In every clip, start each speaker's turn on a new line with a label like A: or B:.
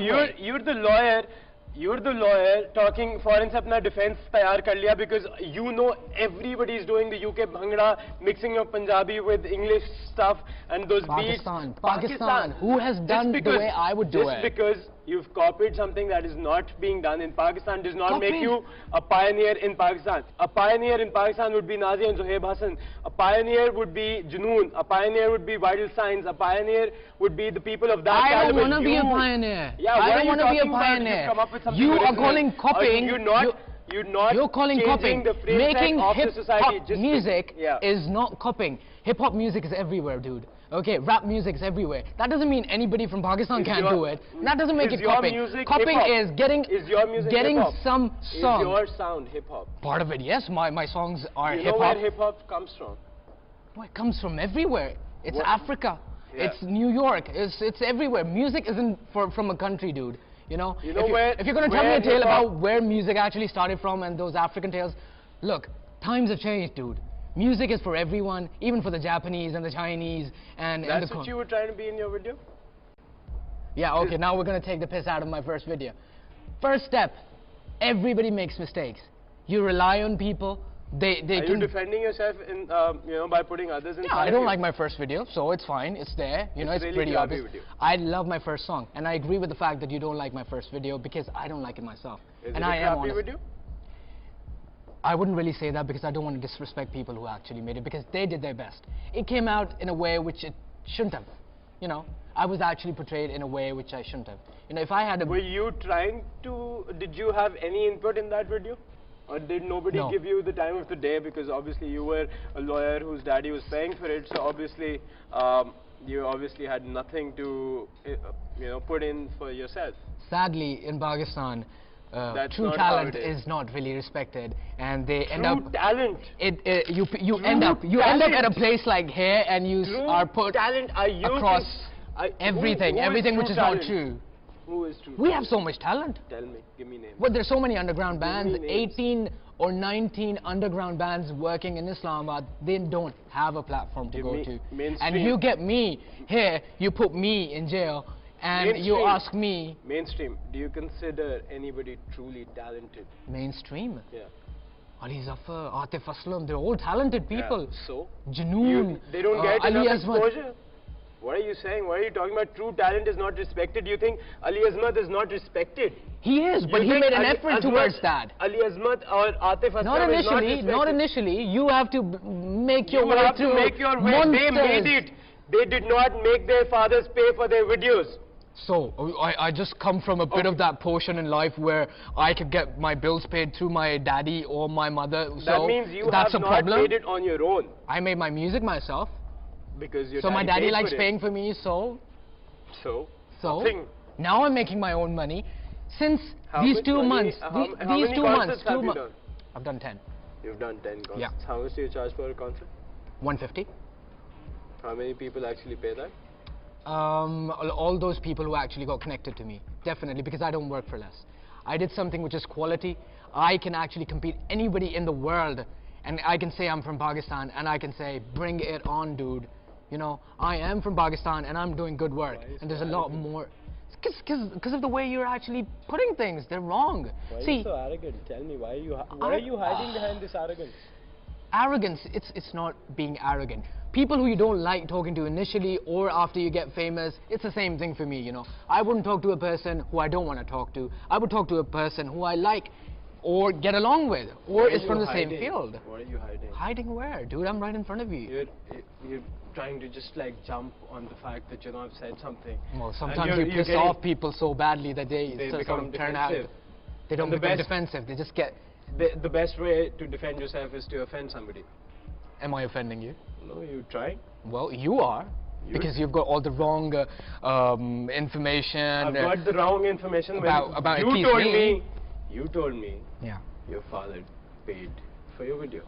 A: you're the lawyer. You're the lawyer talking foreign se apna defense तैयार कर लिया because you know everybody is doing the UK bhangra, mixing of Punjabi with English stuff and those beats.
B: Pakistan. Who has done the way I would do
A: Just
B: it?
A: because you've copied something that is not being done in Pakistan does not make you a pioneer in Pakistan. A pioneer in Pakistan would be Nazi and Zohaib Hassan. A pioneer would be Junoon. A pioneer would be Vital Signs. A pioneer would be the people of that caliber.
B: I don't want to be a pioneer.
A: Yeah,
B: I don't want to be a pioneer. You are calling copying. You're calling copying. Making hip-hop music is not copying. Hip-hop music is everywhere, dude. Okay, rap music is everywhere. That doesn't mean anybody from Pakistan can't do it. That doesn't make it copying. Copying is getting some song.
A: Is your sound hip-hop?
B: Part of it, yes. My songs are hip-hop.
A: You know where hip-hop comes from?
B: Well, it comes from everywhere. It's Africa. Yeah. It's New York. It's everywhere. Music isn't from a country, dude. You know if you're going to tell me a tale about where music actually started from and those African tales, look, times have changed, dude. Music is for everyone, even for the Japanese and the Chinese and
A: That's what you were trying to be in your video?
B: Yeah, okay, now we're going to take the piss out of my first video. First step, everybody makes mistakes. You rely on people. Are you defending yourself in, by putting others in? Yeah, I don't like my first video, so it's fine. It's there. You know, it's really pretty obvious. Video. I love my first song, and I agree with the fact that you don't like my first video because I don't like it myself.
A: Is it a crappy video?
B: I wouldn't really say that because I don't want to disrespect people who actually made it because they did their best. It came out in a way which it shouldn't have. You know, I was actually portrayed in a way which I shouldn't have. You know, if I had a...
A: Were you trying to... Did you have any input in that video? Or did nobody give you the time of the day? Because obviously you were a lawyer whose daddy was paying for it, so obviously you obviously had nothing to put in for yourself.
B: Sadly, in Pakistan, true talent is not really respected, and they end up.
A: True talent.
B: You end up at a place like here, and you are put across everything which is not true.
A: Who is true?
B: We have so much talent.
A: Tell me, give me names.
B: Well, there's so many underground bands. 18 or 19 underground bands working in Islamabad. They don't have a platform to go to. And you get me here. You put me in jail. And you ask me...
A: Mainstream. Do you consider anybody truly talented?
B: Mainstream?
A: Yeah.
B: Ali Zafar, Atif Aslam, they're all talented people.
A: Yeah. So?
B: Junoon,
A: they don't get
B: Ali
A: enough
B: Azmat.
A: exposure? What are you saying? What are you talking about? True talent is not respected. You think Ali Azmat is not respected?
B: He is, but he made an effort towards that.
A: Ali Azmat or Atif Aslam
B: not initially, not initially. You have to make your way through.
A: You have to make your way. They made it. They did not make their fathers pay for their videos.
B: So, I just come from a bit of that portion in life where I could get my bills paid through my daddy or my mother. So
A: that means you have not made it on your own.
B: I made my music myself.
A: Because your
B: so my daddy likes paying for me, so
A: nothing.
B: Now I'm making my own money. Since these 2 months, these 2 months, I've done 10.
A: You've done 10 concerts.
B: Yeah.
A: How much do you charge for a concert?
B: 150.
A: How many people actually pay that?
B: All those people who actually got connected to me, definitely, because I don't work for less. I did something which is quality. I can actually compete anybody in the world, and I can say I'm from Pakistan, and I can say, bring it on, dude. You know, I am from Pakistan, and I'm doing good work, and there's a lot more. Because of the way you're actually putting things, they're wrong.
A: Why are you so arrogant? Tell me, why are you hiding behind this arrogance?
B: Arrogance, it's not being arrogant. People who you don't like talking to initially or after you get famous, it's the same thing for me, you know. I wouldn't talk to a person who I don't want to talk to. I would talk to a person who I like or get along with or is from the same field.
A: What are you hiding?
B: Hiding where? Dude, I'm right in front of you.
A: You're trying to just like jump on the fact that I've said something.
B: Well, sometimes you piss off people so badly that they sort of turn out. They don't become defensive, they just get...
A: The best way to defend yourself is to offend somebody.
B: Am I offending you?
A: No, you try.
B: Well, you are. Because you've got all the wrong information.
A: I've got the wrong information
B: about
A: you told me
B: yeah.
A: Your father paid for your video.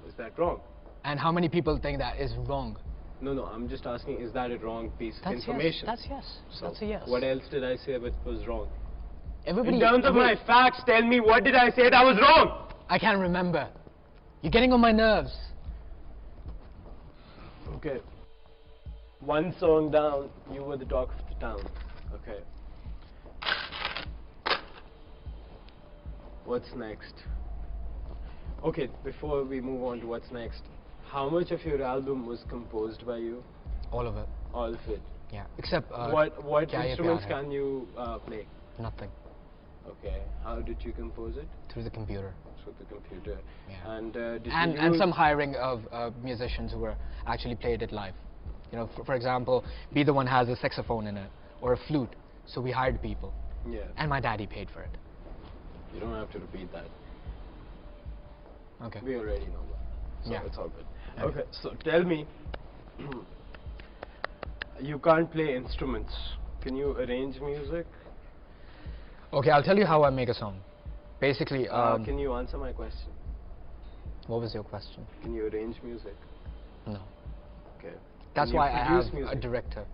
A: Is that wrong?
B: And how many people think that is wrong?
A: No, I'm just asking, is that a wrong piece of information?
B: That's yes.
A: So
B: that's a yes.
A: What else did I say that was wrong?
B: In
A: terms of my facts, tell me what did I say that was wrong?
B: I can't remember. You're getting on my nerves.
A: Okay. One song down, you were the talk of the town. Okay. What's next? Okay, before we move on to what's next, how much of your album was composed by you?
B: All of it.
A: All of it.
B: Yeah. Except
A: What
B: Kya Ye
A: instruments
B: Pyar Hai.
A: can you play?
B: Nothing.
A: Okay. How did you compose it?
B: Through the computer.
A: Through the computer.
B: Yeah.
A: And did you
B: And
A: use
B: some hiring of musicians who were actually played it live. You know, for example, Be the One has a saxophone in it or a flute. So we hired people.
A: Yeah.
B: And my daddy paid for it.
A: You don't have to repeat that.
B: Okay.
A: We already know that. So
B: Yeah.
A: it's all good.
B: Okay.
A: Okay. So tell me, you can't play instruments. Can you arrange music?
B: Okay, I'll tell you how I make a song. Basically,
A: can you answer my question?
B: what was your question?
A: Can you arrange music?
B: No.
A: Okay.
B: That's
A: Can you
B: why I
A: produce
B: have
A: music?
B: a director.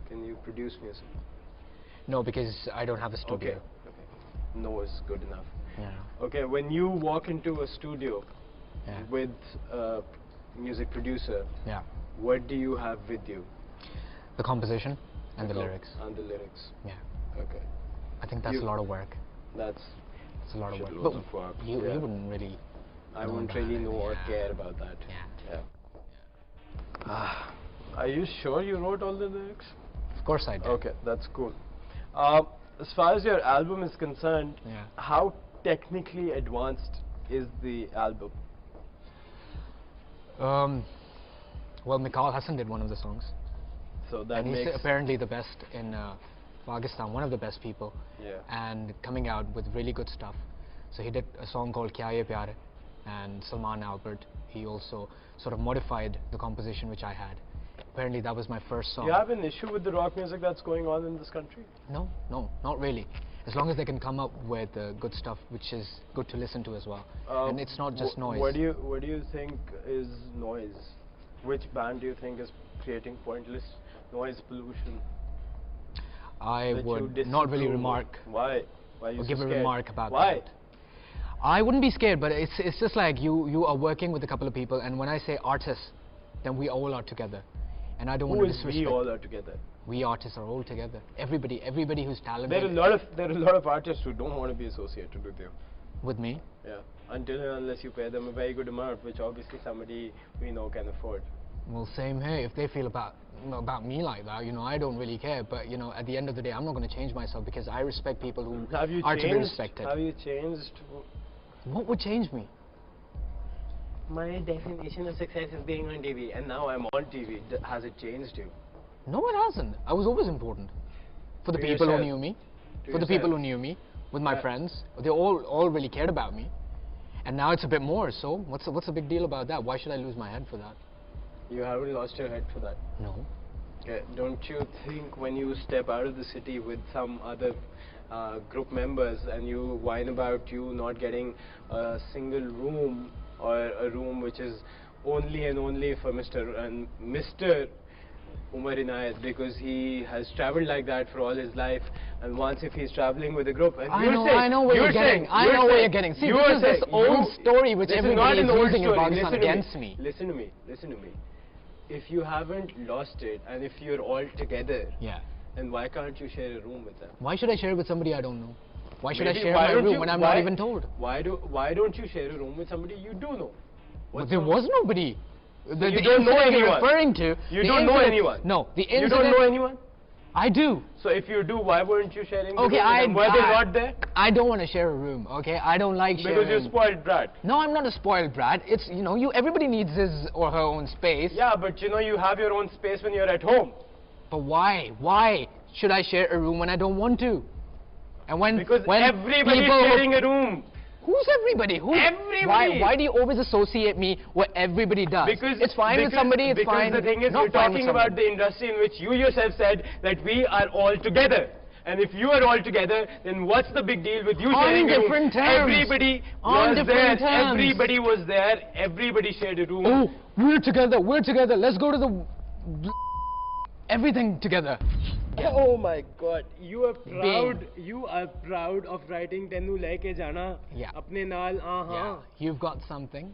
A: Can you produce music?
B: No, because I don't have a studio.
A: Okay. Okay. No is good enough.
B: Yeah.
A: Okay. When you walk into a studio
B: Yeah.
A: with a music producer,
B: Yeah.
A: what do you have with you?
B: The composition and the
A: com-
B: lyrics.
A: And the lyrics.
B: Yeah.
A: Okay.
B: I think that's
A: You-
B: a lot of work.
A: That's.
B: It's a lot of work.
A: Shitloads
B: But
A: of work,
B: you
A: yeah.
B: wouldn't really.
A: I
B: know
A: wouldn't
B: about
A: really
B: it,
A: know or
B: yeah.
A: care about that.
B: Yeah.
A: Are you sure you wrote all the lyrics?
B: Of course I did.
A: Okay, that's cool. As far as your album is concerned,
B: Yeah.
A: how technically advanced is the album?
B: Well, Mikal Hassan did one of the songs.
A: So that
B: And he's
A: makes
B: apparently the best in Pakistan, one of the best people.
A: yeah.
B: And coming out with really good stuff. So he did a song called Kya Ye Pyar Hai, and Salman Albert, he also sort of modified the composition which I had. Apparently that was my first song.
A: Do you have an issue with the rock music that's going on in this country?
B: No, not really. As long as they can come up with good stuff which is good to listen to as well. And it's not just noise.
A: What do you think is noise? Which band do you think is creating pointless noise pollution?
B: I
A: that
B: would
A: you
B: not really
A: disapprove of?
B: remark
A: Why? Why are you
B: or
A: so
B: give a
A: scared?
B: remark about
A: Why?
B: that. I wouldn't be scared, but it's just like you are working with a couple of people, and when I say artists, then we all are together. And I don't want
A: Who
B: to
A: is
B: disrespect.
A: we all are together?
B: We artists are all together. Everybody who's talented.
A: There are a lot of artists who don't want to be associated with you.
B: With me.
A: Yeah. Until and unless you pay them a very good amount, which obviously somebody we know can afford.
B: Well, same here. If they feel about me like that, you know, I don't really care. But you know, at the end of the day, I'm not going to change myself because I respect people who
A: Have you
B: are to be
A: changed?
B: respected.
A: Have you changed?
B: What would change me?
A: My definition of success is being on TV, and now I'm on TV. Has it changed you?
B: No, it hasn't. I was always important for the
A: To
B: people
A: yourself.
B: who knew me.
A: To
B: For the people
A: yourself.
B: who knew me, with my
A: Yeah.
B: friends, they all really cared about me. And now it's a bit more. So what's the big deal about that? Why should I lose my head for that?
A: You haven't lost your head for that.
B: No.
A: Okay. Don't you think when you step out of the city with some other group members and you whine about you not getting a single room or a room which is only and only for Mr. Omer Inayat, because he has travelled like that for all his life, and once if he's travelling with a group, and
B: I know where you're getting. I know where you're getting. See, this is this old story which everybody is using in Pakistan against me.
A: Listen to me. If you haven't lost it, and if you're all together,
B: Yeah.
A: then why can't you share a room with them?
B: Why should I share it with somebody I don't know? Why should
A: Maybe
B: I share
A: why
B: my
A: don't
B: room
A: you-
B: when I'm
A: why-
B: not even told?
A: Why don't you share a room with somebody you do know?
B: But
A: What's
B: there
A: wrong?
B: was nobody. The
A: you don't know
B: incident you're
A: anyone.
B: referring to.
A: You
B: the
A: don't know
B: incident-
A: anyone.
B: No, the
A: You
B: incident.
A: don't know anyone?
B: I do.
A: So if you do, why weren't you sharing the
B: Okay,
A: room with them? Were they not there?
B: I don't want to share a room. Okay, I don't like sharing.
A: Because you're spoiled brat.
B: No, I'm not a spoiled brat. It's everybody needs his or her own space.
A: Yeah, but you have your own space when you're at home.
B: But why? Why should I share a room when I don't want to? And when
A: Because
B: when
A: everybody's
B: people
A: sharing a room.
B: Who's everybody? Who?
A: Everybody.
B: Why do you always associate me what everybody does?
A: Because
B: it's fine with somebody. It's fine.
A: Because the thing is,
B: not
A: we're
B: fine with
A: talking about
B: somebody.
A: the industry in which you yourself said that we are all together. And if you are all together, then what's the big deal with you
B: On
A: sharing a room?
B: different terms.
A: Everybody
B: On
A: was there.
B: different terms.
A: Everybody was there. Everybody shared a room.
B: Oh, we're together. We're together. Let's go to the everything together. Yeah.
A: Oh my God! You are proud. You are proud of writing "Tenu Leke Jana."
B: Yeah.
A: Apne naal.
B: Yeah. You've got something.